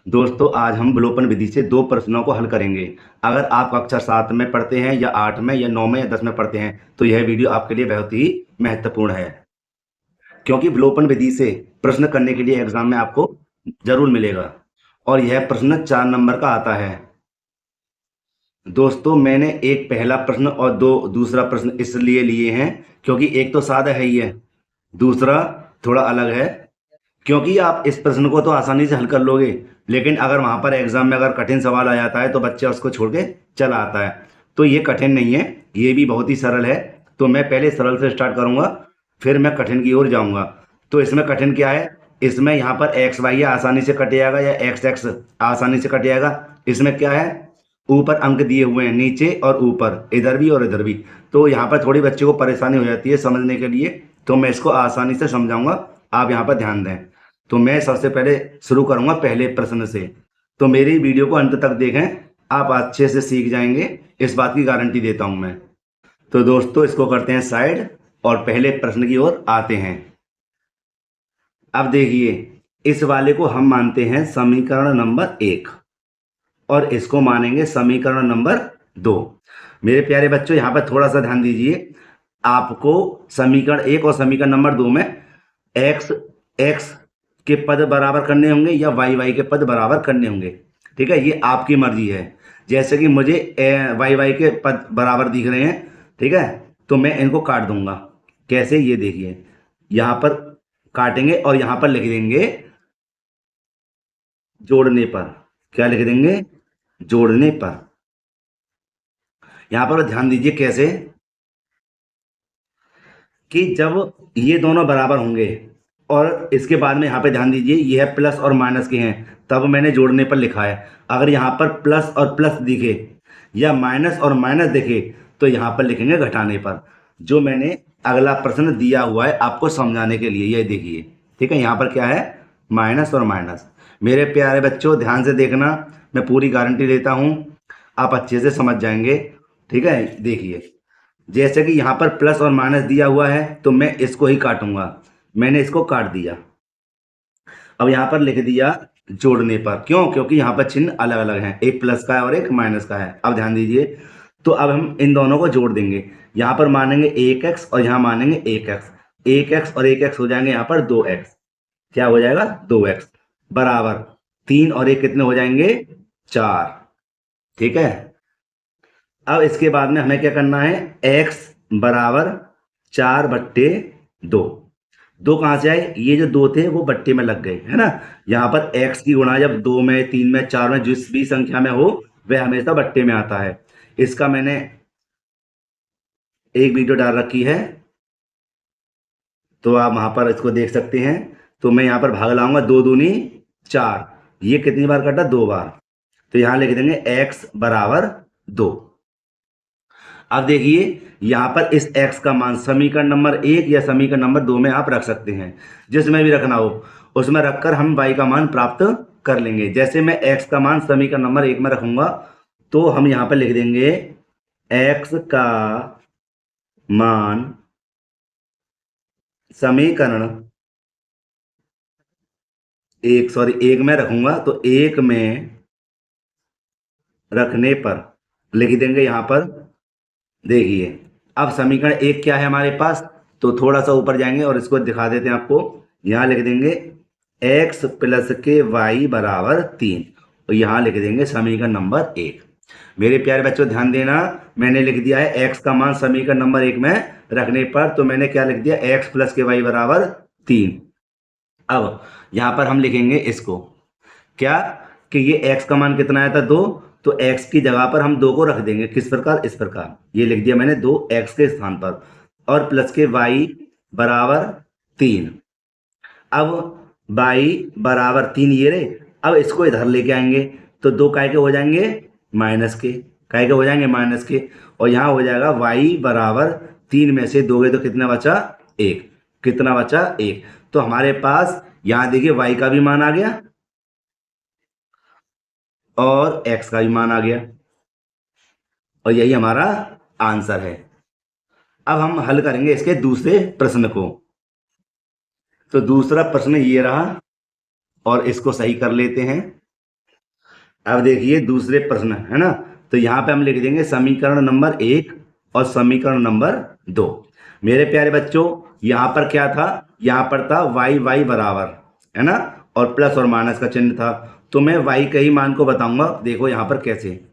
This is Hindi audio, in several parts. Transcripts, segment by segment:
दोस्तों आज हम विलोपन विधि से दो प्रश्नों को हल करेंगे। अगर आप कक्षा 7 में पढ़ते हैं या 8 में या 9 में या 10 में पढ़ते हैं तो यह वीडियो आपके लिए बहुत ही महत्वपूर्ण है, क्योंकि विलोपन विधि से प्रश्न करने के लिए एग्जाम में आपको जरूर मिलेगा और यह प्रश्न 4 नंबर का आता है। दोस्तों मैंने एक पहला प्रश्न और दो दूसरा प्रश्न इसलिए लिए हैं क्योंकि एक तो सादा है ही है, दूसरा थोड़ा अलग है। क्योंकि आप इस प्रश्न को तो आसानी से हल कर लोगे, लेकिन अगर वहां पर एग्जाम में अगर कठिन सवाल आ जाता है तो बच्चा उसको छोड़ के चला आता है। तो ये कठिन नहीं है, ये भी बहुत ही सरल है। तो मैं पहले सरल से स्टार्ट करूंगा, फिर मैं कठिन की ओर जाऊंगा। तो इसमें कठिन क्या है, इसमें यहाँ पर एक्स वाई आसानी से कट जाएगा या एक्स एक्स आसानी से कट जाएगा। इसमें क्या है, ऊपर अंक दिए हुए हैं, नीचे और ऊपर, इधर भी और इधर भी। तो यहाँ पर थोड़ी बच्चे को परेशानी हो जाती है समझने के लिए, तो मैं इसको आसानी से समझाऊंगा, आप यहाँ पर ध्यान दें। तो मैं सबसे पहले शुरू करूंगा पहले प्रश्न से। तो मेरी वीडियो को अंत तक देखें, आप अच्छे से सीख जाएंगे, इस बात की गारंटी देता हूं मैं। तो दोस्तों इसको करते हैं साइड और पहले प्रश्न की ओर आते हैं। अब देखिए, इस वाले को हम मानते हैं समीकरण नंबर 1 और इसको मानेंगे समीकरण नंबर 2। मेरे प्यारे बच्चों यहाँ पर थोड़ा सा ध्यान दीजिए। आपको समीकरण 1 और समीकरण नंबर 2 में एक्स एक्स के पद बराबर करने होंगे या वाई वाई के पद बराबर करने होंगे। ठीक है, ये आपकी मर्जी है। जैसे कि मुझे वाई वाई के पद बराबर दिख रहे हैं, ठीक है, तो मैं इनको काट दूंगा। कैसे, ये देखिए, यहाँ पर काटेंगे और यहाँ पर लिख देंगे जोड़ने पर। क्या लिख देंगे, जोड़ने पर। यहाँ पर ध्यान दीजिए कैसे, कि जब ये दोनों बराबर होंगे और इसके बाद में यहाँ पे ध्यान दीजिए ये है प्लस और माइनस के हैं, तब मैंने जोड़ने पर लिखा है। अगर यहाँ पर प्लस और प्लस दिखे या माइनस और माइनस दिखे तो यहाँ पर लिखेंगे घटाने पर। जो मैंने अगला प्रश्न दिया हुआ है आपको समझाने के लिए, ये देखिए। ठीक है, यहाँ पर क्या है, माइनस और माइनस। मेरे प्यारे बच्चों ध्यान से देखना, मैं पूरी गारंटी देता हूँ आप अच्छे से समझ जाएंगे। ठीक है, देखिए, जैसे कि यहाँ पर प्लस और माइनस दिया हुआ है तो मैं इसको ही काटूंगा। मैंने इसको काट दिया। अब यहाँ पर लिख दिया जोड़ने पर। क्यों, क्योंकि यहाँ पर चिन्ह अलग अलग हैं, एक प्लस का है और एक माइनस का है। अब ध्यान दीजिए, तो अब हम इन दोनों को जोड़ देंगे। यहाँ पर मानेंगे 1x और यहाँ मानेंगे 1x। 1x और 1x हो जाएंगे यहाँ पर 2x। क्या हो जाएगा, 2x बराबर 3 और 1 कितने हो जाएंगे, 4। ठीक है, अब इसके बाद में हमें क्या करना है, x बराबर 4/2। दो कहाँ से आए, ये जो दो थे वो बट्टे में लग गए, है ना। यहाँ पर x की गुणा जब 2 में, 3 में, 4 में, जिस भी संख्या में हो वह हमेशा बट्टे में आता है। इसका मैंने एक वीडियो डाल रखी है, तो आप वहां पर इसको देख सकते हैं। तो मैं यहाँ पर भाग लाऊंगा, 2 दूनी 4, ये कितनी बार कटा, 2 बार। तो यहाँ लिख देंगे x बराबर 2। अब देखिए, यहाँ पर इस x का मान समीकरण नंबर 1 या समीकरण नंबर 2 में आप रख सकते हैं, जिसमें भी रखना हो उसमें रखकर हम y का मान प्राप्त कर लेंगे। जैसे मैं x का मान समीकरण नंबर 1 में रखूंगा तो हम यहाँ पर लिख देंगे x का मान समीकरण 1 में रखूंगा, तो 1 में रखने पर लिख देंगे यहाँ पर। देखिए, अब समीकरण 1 क्या है हमारे पास, तो थोड़ा सा ऊपर जाएंगे और इसको दिखा देते हैं आपको। यहाँ लिख देंगे x प्लस के y बराबर 3 और यहाँ लिख देंगे समीकरण नंबर 1। मेरे प्यारे बच्चों ध्यान देना, मैंने लिख दिया है x का मान समीकरण नंबर 1 में रखने पर, तो मैंने क्या लिख दिया, x प्लस के y बराबर 3। अब यहाँ पर हम लिखेंगे इसको क्या, कि ये x का मान कितना आया था, 2, तो x की जगह पर हम 2 को रख देंगे। किस प्रकार, इस प्रकार, ये लिख दिया मैंने 2x के स्थान पर, और प्लस के y बराबर 3। अब y बराबर 3 ये रहे। अब इसको इधर लेके आएंगे तो 2 काय के हो जाएंगे, माइनस के। काय के हो जाएंगे, माइनस के। और यहाँ हो जाएगा y बराबर 3 में से 2 गए तो कितना बचा, 1। कितना बचा, 1। तो हमारे पास यहाँ देखिए y का भी मान आ गया और x का भी मान आ गया, और यही हमारा आंसर है। अब हम हल करेंगे इसके दूसरे प्रश्न को। तो दूसरा प्रश्न ये रहा और इसको सही कर लेते हैं। अब देखिए दूसरे प्रश्न है ना, तो यहाँ पे हम लिख देंगे समीकरण नंबर 1 और समीकरण नंबर 2। मेरे प्यारे बच्चों, यहाँ पर क्या था, यहाँ पर था वाई वाई बराबर, है ना, और प्लस और माइनस का चिन्ह था। तो मैं वाई के ही मान को बताऊंगा। देखो यहाँ पर कैसे,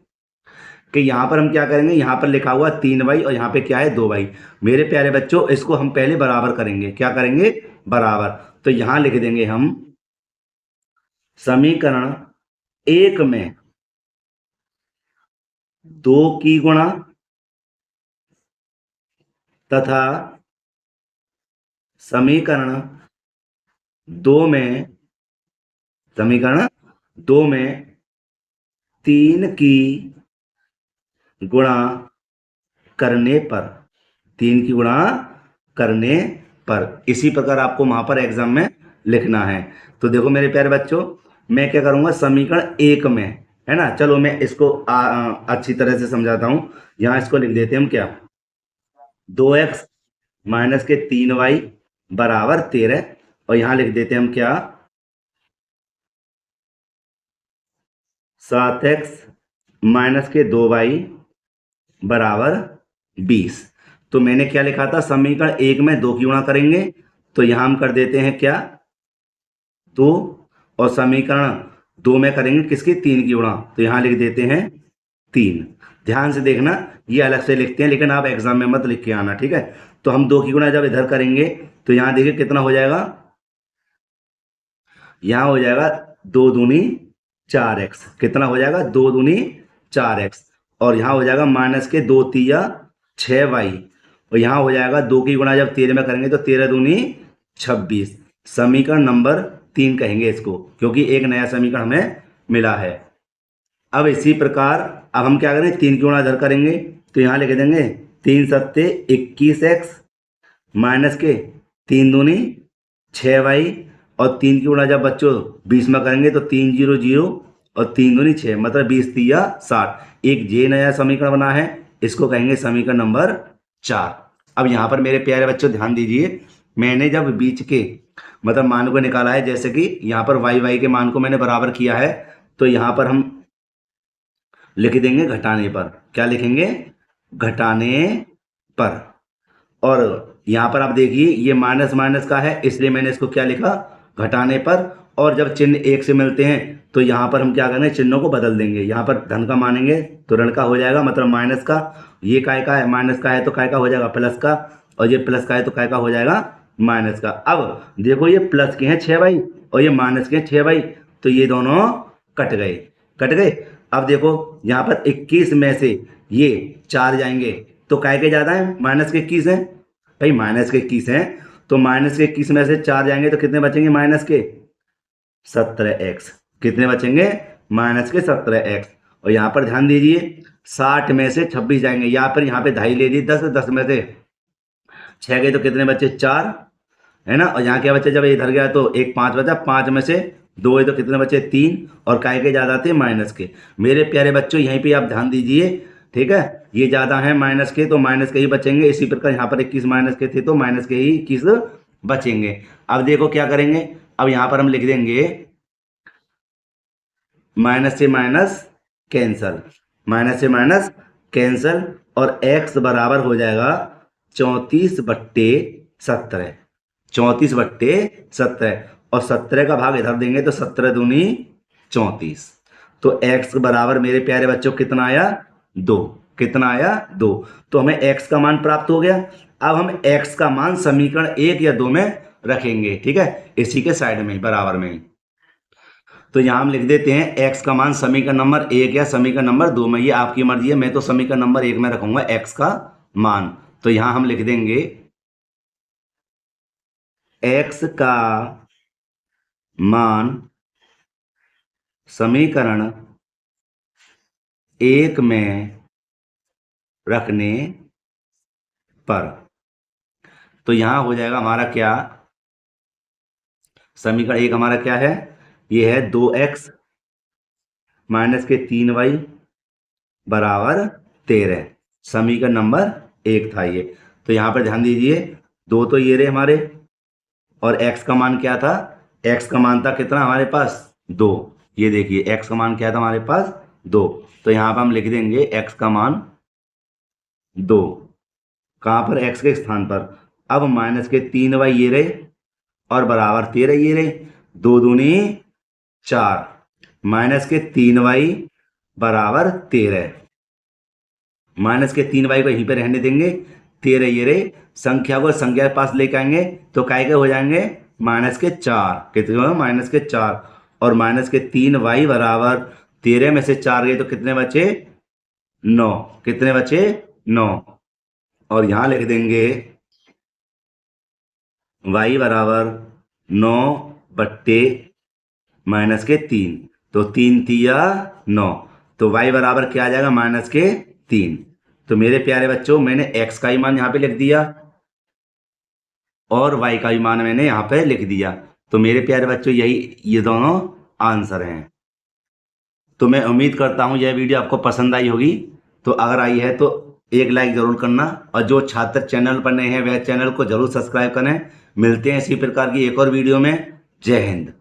कि यहाँ पर हम क्या करेंगे, यहाँ पर लिखा हुआ 3y और यहाँ पे क्या है 2y। मेरे प्यारे बच्चों, इसको हम पहले बराबर करेंगे। क्या करेंगे, बराबर। तो यहाँ लिख देंगे हम समीकरण 1 में 2 की गुणा तथा समीकरण 2 में, समीकरण 2 में 3 की गुणा करने पर, 3 की गुणा करने पर, इसी प्रकार आपको वहां पर एग्जाम में लिखना है। तो देखो मेरे प्यारे बच्चों, मैं क्या करूंगा, समीकरण 1 में, है ना, चलो मैं इसको अच्छी तरह से समझाता हूं। यहां इसको लिख देते हैं हम क्या, 2x माइनस के 3y बराबर 13, और यहां लिख देते हैं हम क्या, 7x माइनस के 2y बराबर 20। तो मैंने क्या लिखा था, समीकरण 1 में 2 की गुणा करेंगे, तो यहां हम कर देते हैं क्या, 2, और समीकरण 2 में करेंगे किसकी, 3 की गुणा, तो यहां लिख देते हैं 3। ध्यान से देखना, ये अलग से लिखते हैं लेकिन आप एग्जाम में मत लिख के आना, ठीक है। तो हम 2 की गुणा जब इधर करेंगे तो यहां देखिए कितना हो जाएगा, यहां हो जाएगा 2 दूनी 4x, कितना हो जाएगा, 2 दूनी 4x, और यहां हो जाएगा माइनस के 2 तिया 6y, और यहां हो जाएगा 2 की गुणा जब 13 में करेंगे तो 13 दूनी 26। समीकरण नंबर 3 कहेंगे इसको, क्योंकि एक नया समीकरण हमें मिला है। अब इसी प्रकार अब हम क्या करें, 3 की गुणा इधर करेंगे, तो यहां लिख देंगे 3 सत्ते 21x माइनस के 3 दूनी 6y, और 3 की गुणा जब बच्चों 20 में करेंगे तो 3 0 0 और 3 दूनी 6, मतलब 20 तिया 60। एक जे नया समीकरण बना है, इसको कहेंगे समीकरण नंबर 4। अब यहाँ पर मेरे प्यारे बच्चों ध्यान दीजिए, मैंने जब बीच के मतलब मान को निकाला है, जैसे कि यहाँ पर वाई वाई के मान को मैंने बराबर किया है, तो यहाँ पर हम लिख देंगे घटाने पर। क्या लिखेंगे, घटाने पर। और यहां पर आप देखिए ये माइनस माइनस का है, इसलिए मैंने इसको क्या लिखा, घटाने पर। और जब चिन्ह एक से मिलते हैं तो यहां पर हम क्या करेंगे, चिन्हों को बदल देंगे। यहां पर धन का मानेंगे तो ऋण का हो जाएगा, मतलब माइनस का। ये काय का है, माइनस का है तो काय का हो जाएगा, प्लस का। और ये प्लस का है तो काय का हो जाएगा, माइनस का। अब देखो ये प्लस के हैं 6 भाई और ये माइनस के हैं 6 भाई, तो ये दोनों कट गए, कट गए। अब देखो यहाँ पर 21 में से ये 4 जाएंगे तो काय के ज्यादा है, माइनस के 21 है भाई, माइनस के 21 है, तो माइनस के 21 में से 4 जाएंगे तो कितने बचेंगे, माइनस के 17x। कितने बचेंगे, माइनस के 17x। और यहाँ पर ध्यान दीजिए 60 में से 26 जाएंगे, यहाँ पे ढाई ले लीजिए, 10 में से 6 गए तो कितने बचे, 4, है ना। और यहाँ क्या बचे, जब इधर गया तो एक 5 बचा, 5 में से 2 है तो कितने बचे, 3, और काय के ज्यादा थे, माइनस के। मेरे प्यारे बच्चों यहीं पे आप ध्यान दीजिए, ठीक है, ये ज्यादा है माइनस के तो माइनस के ही बचेंगे। इसी प्रकार यहाँ पर 21 माइनस के थे तो माइनस के ही 21 बचेंगे। अब देखो क्या करेंगे, अब यहाँ पर हम लिख देंगे माइनस से माइनस कैंसल, माइनस से माइनस कैंसल, और x बराबर हो जाएगा 34/17, 34/17, और 17 का भाग इधर देंगे तो 17 दूनी 34। तो x बराबर मेरे प्यारे बच्चों कितना आया, 2। कितना आया, 2। तो हमें x का मान प्राप्त हो गया। अब हम x का मान समीकरण 1 या 2 में रखेंगे, ठीक है, इसी के साइड में बराबर में। तो यहां हम लिख देते हैं x का मान समीकरण नंबर 1 या समीकरण नंबर 2 में, ये आपकी मर्जी है। मैं तो समीकरण नंबर 1 में रखूंगा x का मान। तो यहां हम लिख देंगे x का मान समीकरण 1 में रखने पर, तो यहां हो जाएगा हमारा क्या, समीकरण 1 हमारा क्या है, ये है 2x माइनस के 3y बराबर 13। समीकरण नंबर 1 था ये। तो यहां पर ध्यान दीजिए 2 तो ये रहे हमारे, और x का मान क्या था, x का मान था कितना हमारे पास, 2। ये देखिए x का मान क्या था हमारे पास 2, तो यहाँ पर हम लिख देंगे x का मान 2, कहाँ पर x के स्थान पर। अब माइनस के 3y ये रहे और बराबर 13 ये रहे, 2 दूनी 4, माइनस के 3y बराबर 13, माइनस के 3y को यहीं पे रहने देंगे, 13 ये रहे, संख्या को संख्या के पास लेके आएंगे तो काय के हो जाएंगे माइनस के 4, कितने हो माइनस के 4, और माइनस के 3y बराबर 13 में से 4 गए तो कितने बचे 9, कितने बचे 9, और यहां लिख देंगे y बराबर 9 बट्टे माइनस के 3, तो 3 तिया 9, तो y बराबर क्या आ जाएगा माइनस के 3। तो मेरे प्यारे बच्चों मैंने x का ही मान यहाँ पे लिख दिया और y का भी मान मैंने यहाँ पे लिख दिया। तो मेरे प्यारे बच्चों यही ये दोनों आंसर हैं। तो मैं उम्मीद करता हूँ यह वीडियो आपको पसंद आई होगी। तो अगर आई है तो एक लाइक ज़रूर करना, और जो छात्र चैनल पर नए हैं वह चैनल को ज़रूर सब्सक्राइब करें। मिलते हैं इसी प्रकार की एक और वीडियो में। जय हिंद।